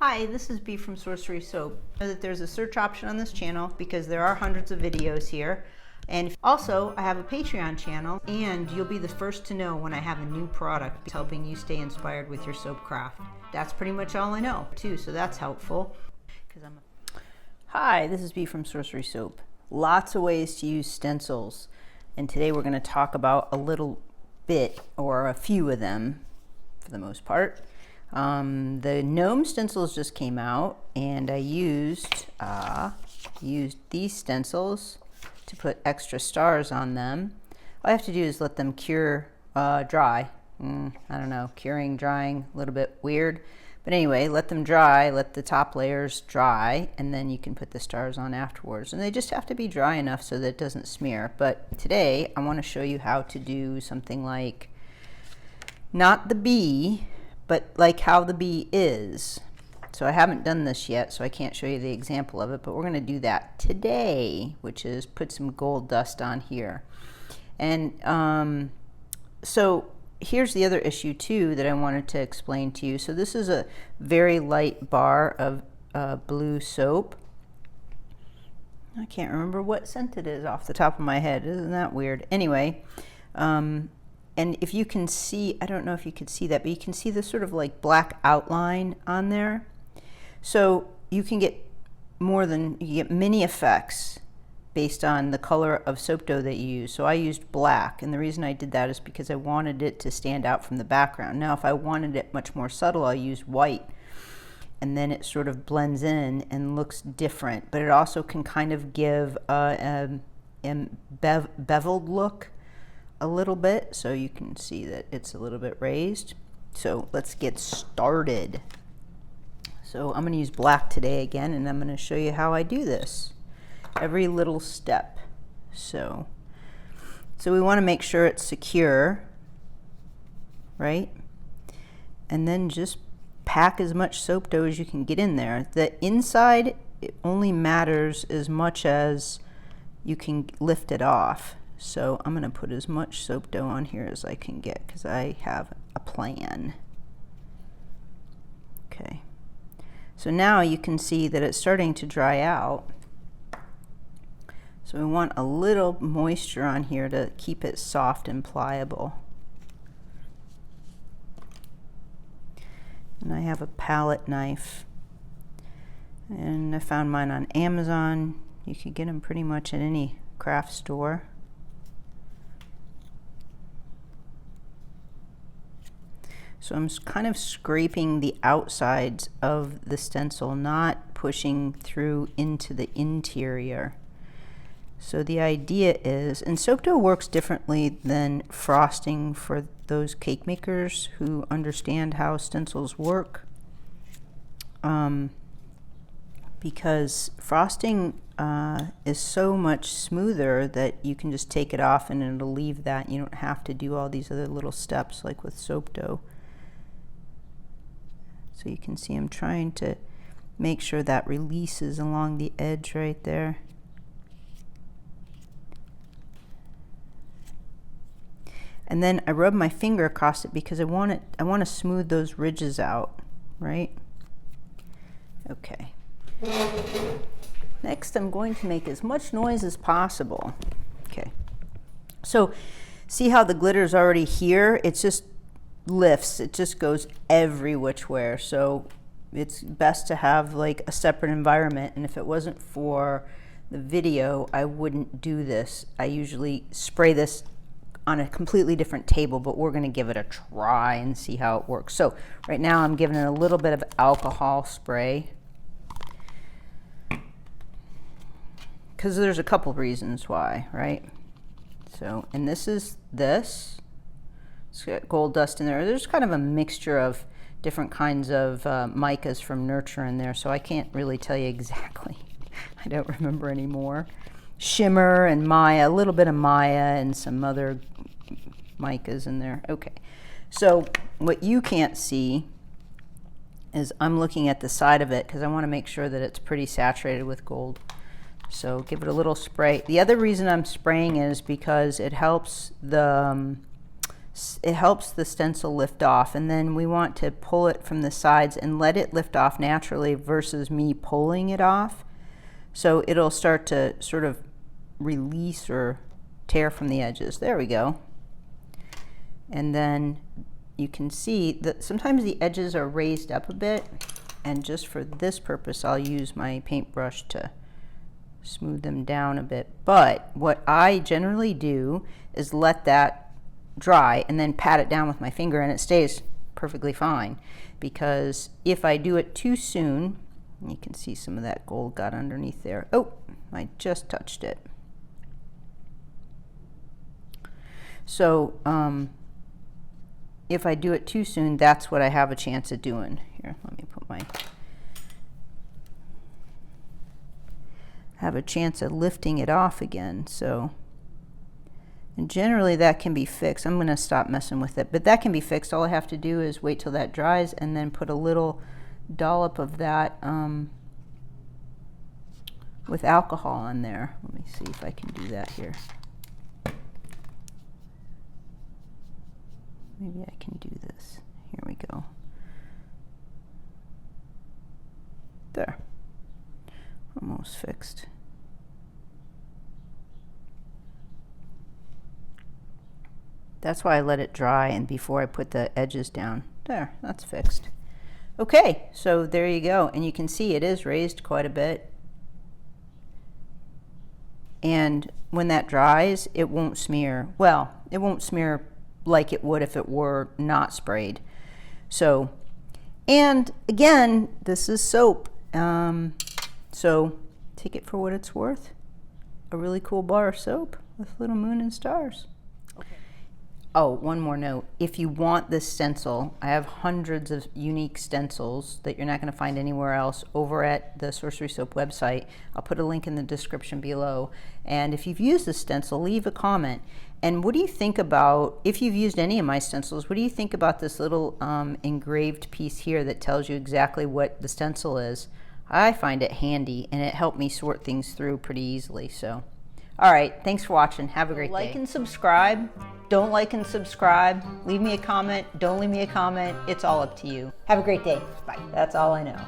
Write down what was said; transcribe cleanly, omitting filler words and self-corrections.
Hi, this is B from Sorcery Soap. Know that there's a search option on this channel because there are hundreds of videos here. And also, I have a Patreon channel, and you'll be the first to know when I have a new product helping you stay inspired with your soap craft. That's pretty much all I know, too, so that's helpful. Hi, this is B from Sorcery Soap. Lots of ways to use stencils, and today we're going to talk about a little bit, or a few of them, for the most part. The gnome stencils just came out, and I used these stencils to put extra stars on them. All I have to do is let them cure, dry. I don't know, curing, drying, a little bit weird. But anyway, let them dry, let the top layers dry, and then you can put the stars on afterwards. And they just have to be dry enough so that it doesn't smear. But today, I want to show you how to do something like, not the bee, but like how the bee is. So I haven't done this yet, so I can't show you the example of it, but we're going to do that today, which is put some gold dust on here. And so here's the other issue too that I wanted to explain to you. So this is a very light bar of blue soap. I can't remember what scent it is off the top of my head. Isn't that weird? Anyway, and if you can see, I don't know if you could see that, but you can see this sort of like black outline on there. So you can get you get many effects based on the color of soap dough that you use. So I used black, and the reason I did that is because I wanted it to stand out from the background. Now if I wanted it much more subtle, I'll use white, and then it sort of blends in and looks different, but it also can kind of give a beveled look a little bit, so you can see that it's a little bit raised. So let's get started. So I'm going to use black today again, and I'm going to show you how I do this. Every little step. So we want to make sure it's secure, right? And then just pack as much soap dough as you can get in there. The inside, it only matters as much as you can lift it off. So I'm going to put as much soap dough on here as I can get because I have a plan. Okay. So now you can see that it's starting to dry out. So we want a little moisture on here to keep it soft and pliable. And I have a palette knife. And I found mine on Amazon. You can get them pretty much at any craft store. So I'm kind of scraping the outsides of the stencil, not pushing through into the interior. So the idea is, and soap dough works differently than frosting for those cake makers who understand how stencils work. Because frosting is so much smoother that you can just take it off and it'll leave that. You don't have to do all these other little steps like with soap dough. So you can see I'm trying to make sure that releases along the edge right there. And then I rub my finger across it because I want to smooth those ridges out, right? Okay. Next, I'm going to make as much noise as possible. Okay. So see how the glitter's already here? It's just lifts. It just goes every which way. So it's best to have like a separate environment. And if it wasn't for the video, I wouldn't do this. I usually spray this on a completely different table, but we're going to give it a try and see how it works. So right now I'm giving it a little bit of alcohol spray because there's a couple reasons why, right? So, and this is this. It's got gold dust in there. There's kind of a mixture of different kinds of micas from Nurture in there, so I can't really tell you exactly. I don't remember anymore. Shimmer and Maya, a little bit of Maya and some other micas in there. Okay, so what you can't see is I'm looking at the side of it because I want to make sure that it's pretty saturated with gold. So give it a little spray. The other reason I'm spraying is because it helps the it helps the stencil lift off, and then we want to pull it from the sides and let it lift off naturally versus me pulling it off. So it'll start to sort of release or tear from the edges. There we go. And then you can see that sometimes the edges are raised up a bit, and just for this purpose I'll use my paintbrush to smooth them down a bit. But what I generally do is let that dry and then pat it down with my finger, and it stays perfectly fine. Because if I do it too soon, you can see some of that gold got underneath there. Oh, I just touched it. So if I do it too soon, that's what I have a chance of doing. Here, let me put my, have a chance of lifting it off again. So, and generally that can be fixed. I'm going to stop messing with it, but that can be fixed. All I have to do is wait till that dries and then put a little dollop of that with alcohol on there. Let me see if I can do that here. Maybe I can do this. Here we go. There. Almost fixed. That's why I let it dry and before I put the edges down. There, that's fixed. Okay, so there you go. And you can see it is raised quite a bit. And when that dries, it won't smear. Well, it won't smear like it would if it were not sprayed. So, and again, this is soap. So take it for what it's worth. A really cool bar of soap with little moon and stars. Oh, one more note. If you want this stencil, I have hundreds of unique stencils that you're not going to find anywhere else over at the Sorcery Soap website. I'll put a link in the description below. And if you've used this stencil, leave a comment. And what do you think about, if you've used any of my stencils, what do you think about this little engraved piece here that tells you exactly what the stencil is? I find it handy, and it helped me sort things through pretty easily. So, all right, thanks for watching. Have a great day. Like and subscribe. Don't like and subscribe. Leave me a comment. Don't leave me a comment. It's all up to you. Have a great day. Bye. That's all I know.